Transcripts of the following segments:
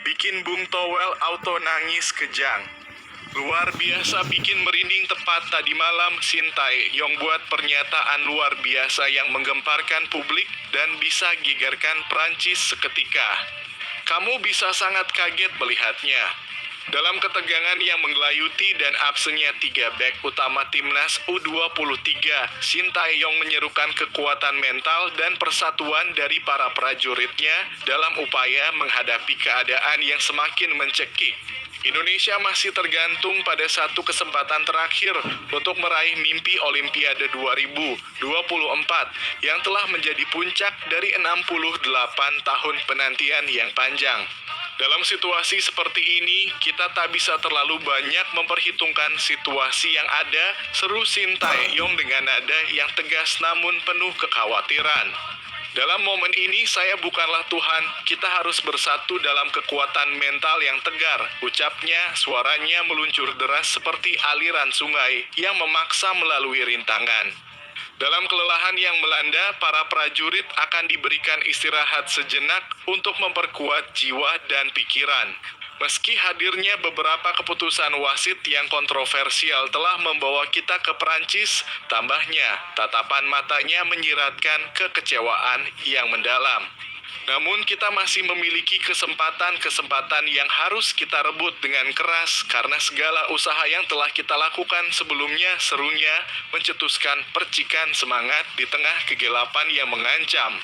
Bikin Bung Towel auto nangis kejang. Luar biasa bikin merinding tepat tadi malam Sintayong buat pernyataan luar biasa yang menggemparkan publik dan bisa gegerkan Prancis seketika. Kamu bisa sangat kaget melihatnya. Dalam ketegangan yang menggelayuti dan absennya 3 bek utama timnas U23, Sintayong menyerukan kekuatan mental dan persatuan dari para prajuritnya dalam upaya menghadapi keadaan yang semakin mencekik. Indonesia masih tergantung pada satu kesempatan terakhir untuk meraih mimpi Olimpiade 2024 yang telah menjadi puncak dari 68 tahun penantian yang panjang. Dalam situasi seperti ini, kita tak bisa terlalu banyak memperhitungkan situasi yang ada, seru Sintayong dengan nada yang tegas namun penuh kekhawatiran. Dalam momen ini saya bukanlah Tuhan, kita harus bersatu dalam kekuatan mental yang tegar, ucapnya, suaranya meluncur deras seperti aliran sungai yang memaksa melalui rintangan. Dalam kelelahan yang melanda, para prajurit akan diberikan istirahat sejenak untuk memperkuat jiwa dan pikiran. Meski hadirnya beberapa keputusan wasit yang kontroversial telah membawa kita ke Prancis, tambahnya, tatapan matanya menyiratkan kekecewaan yang mendalam. Namun kita masih memiliki kesempatan-kesempatan yang harus kita rebut dengan keras karena segala usaha yang telah kita lakukan sebelumnya, serunya, mencetuskan percikan semangat di tengah kegelapan yang mengancam.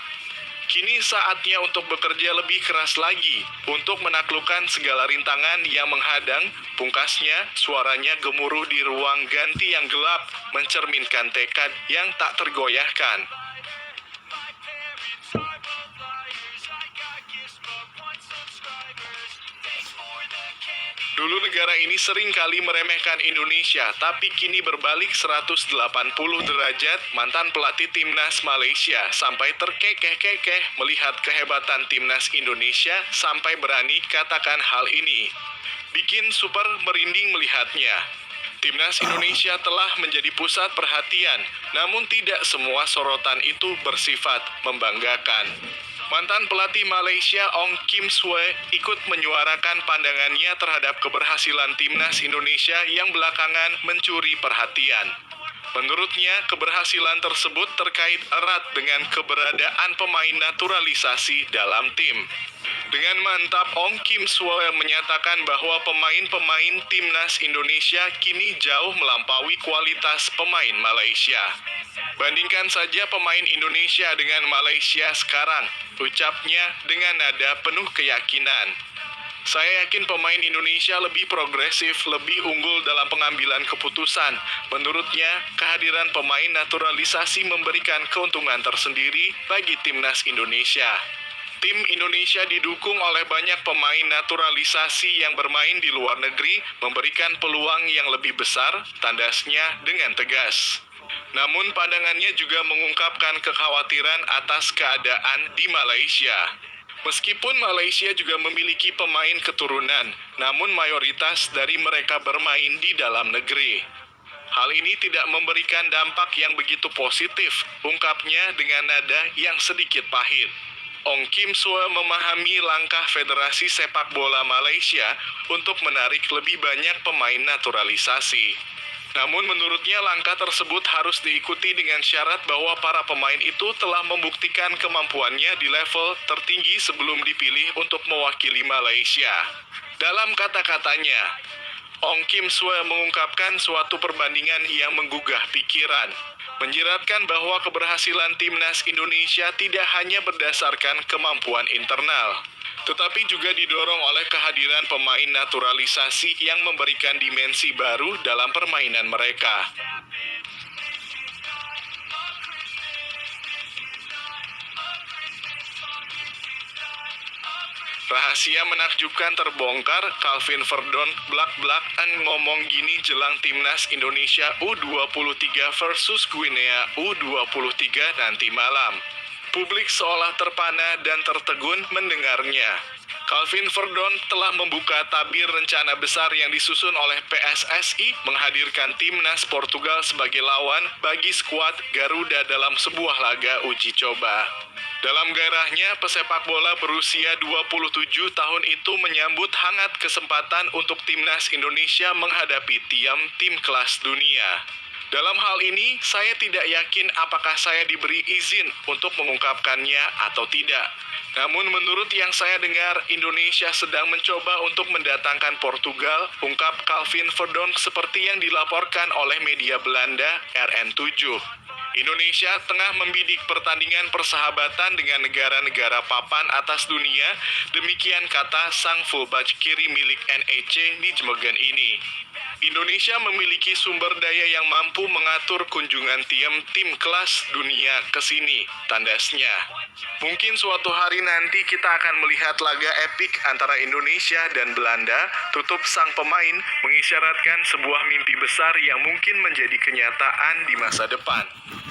Kini saatnya untuk bekerja lebih keras lagi, untuk menaklukkan segala rintangan yang menghadang, pungkasnya, suaranya gemuruh di ruang ganti yang gelap, mencerminkan tekad yang tak tergoyahkan. Dulu negara ini sering kali meremehkan Indonesia, tapi kini berbalik 180 derajat. Mantan pelatih timnas Malaysia sampai terkekeh-kekeh melihat kehebatan timnas Indonesia sampai berani katakan hal ini. Bikin super merinding melihatnya. Timnas Indonesia telah menjadi pusat perhatian, namun tidak semua sorotan itu bersifat membanggakan. Mantan pelatih Malaysia Ong Kim Swee ikut menyuarakan pandangannya terhadap keberhasilan timnas Indonesia yang belakangan mencuri perhatian. Menurutnya, keberhasilan tersebut terkait erat dengan keberadaan pemain naturalisasi dalam tim. Dengan mantap, Ong Kim Swee menyatakan bahwa pemain-pemain timnas Indonesia kini jauh melampaui kualitas pemain Malaysia. Bandingkan saja pemain Indonesia dengan Malaysia sekarang, ucapnya dengan nada penuh keyakinan. Saya yakin pemain Indonesia lebih progresif, lebih unggul dalam pengambilan keputusan. Menurutnya, kehadiran pemain naturalisasi memberikan keuntungan tersendiri bagi timnas Indonesia. Tim Indonesia didukung oleh banyak pemain naturalisasi yang bermain di luar negeri, memberikan peluang yang lebih besar, tandasnya dengan tegas. Namun pandangannya juga mengungkapkan kekhawatiran atas keadaan di Malaysia. Meskipun Malaysia juga memiliki pemain keturunan, namun mayoritas dari mereka bermain di dalam negeri. Hal ini tidak memberikan dampak yang begitu positif, ungkapnya dengan nada yang sedikit pahit. Ong Kim Swee memahami langkah Federasi Sepak Bola Malaysia untuk menarik lebih banyak pemain naturalisasi. Namun menurutnya langkah tersebut harus diikuti dengan syarat bahwa para pemain itu telah membuktikan kemampuannya di level tertinggi sebelum dipilih untuk mewakili Malaysia. Dalam kata-katanya, Ong Kim Swee mengungkapkan suatu perbandingan yang menggugah pikiran, menyiratkan bahwa keberhasilan timnas Indonesia tidak hanya berdasarkan kemampuan internal, tetapi juga didorong oleh kehadiran pemain naturalisasi yang memberikan dimensi baru dalam permainan mereka. Rahasia menakjubkan terbongkar, Calvin Verdon blak-blakan ngomong gini jelang timnas Indonesia U23 versus Guinea U23 nanti malam. Publik seolah terpana dan tertegun mendengarnya. Calvin Verdon telah membuka tabir rencana besar yang disusun oleh PSSI menghadirkan timnas Portugal sebagai lawan bagi skuad Garuda dalam sebuah laga uji coba. Dalam gairahnya, pesepak bola berusia 27 tahun itu menyambut hangat kesempatan untuk timnas Indonesia menghadapi tim kelas dunia. Dalam hal ini, saya tidak yakin apakah saya diberi izin untuk mengungkapkannya atau tidak. Namun menurut yang saya dengar, Indonesia sedang mencoba untuk mendatangkan Portugal, ungkap Calvin Verdonk seperti yang dilaporkan oleh media Belanda RN7. Indonesia tengah membidik pertandingan persahabatan dengan negara-negara papan atas dunia, demikian kata sang fullback kiri milik NEC Nijmegen ini. Indonesia memiliki sumber daya yang mampu mengatur kunjungan tim kelas dunia ke sini, tandasnya. Mungkin suatu hari nanti kita akan melihat laga epik antara Indonesia dan Belanda, tutup sang pemain mengisyaratkan sebuah mimpi besar yang mungkin menjadi kenyataan di masa depan.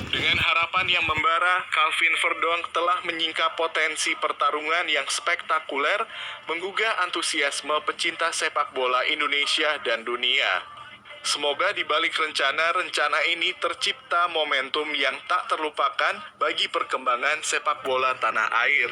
Dengan harapan yang membara, Calvin Verdonk telah menyingkap potensi pertarungan yang spektakuler, menggugah antusiasme pecinta sepak bola Indonesia dan dunia. Semoga di balik rencana ini tercipta momentum yang tak terlupakan bagi perkembangan sepak bola tanah air.